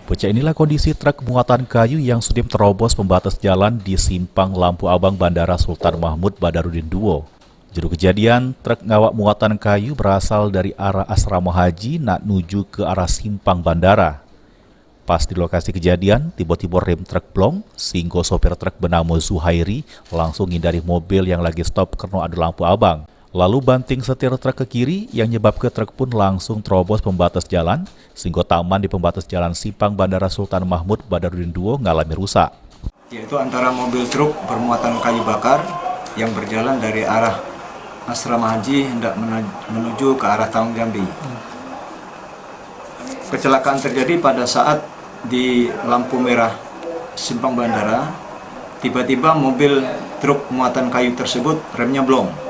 Bocah inilah kondisi truk muatan kayu yang sudah terobos pembatas jalan di simpang Lampu Abang Bandara Sultan Mahmud Badarudin II. Juru kejadian, truk ngawak muatan kayu berasal dari arah asrama haji nak nuju ke arah simpang bandara. Pas di lokasi kejadian, tiba-tiba rem truk blong, sehingga sopir truk bernama Zuhairi langsung hindari mobil yang lagi stop karena ada lampu abang. Lalu banting setir truk ke kiri yang nyebabkan truk pun langsung terobos pembatas jalan, sehingga taman di pembatas jalan simpang Bandara Sultan Mahmud Badarudin II ngalami rusak. Yaitu antara mobil truk bermuatan kayu bakar yang berjalan dari arah asrama haji hendak menuju ke arah Tawang Jambi. Kecelakaan terjadi pada saat di lampu merah simpang bandara, tiba-tiba mobil truk muatan kayu tersebut remnya blong.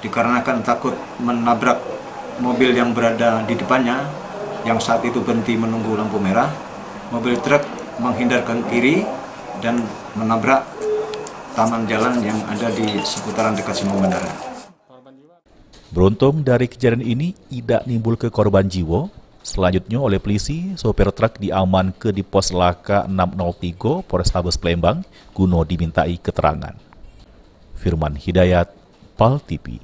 Dikarenakan takut menabrak mobil yang berada di depannya, yang saat itu berhenti menunggu lampu merah, mobil truk menghindar ke kiri dan menabrak taman jalan yang ada di seputaran dekat simpang bandara. Beruntung dari kejadian ini tidak nimbul ke korban jiwa. Selanjutnya oleh polisi, sopir truk diaman ke di pos Laka 603 Polrestabes Palembang guna dimintai keterangan. Firman Hidayat, PAL TV.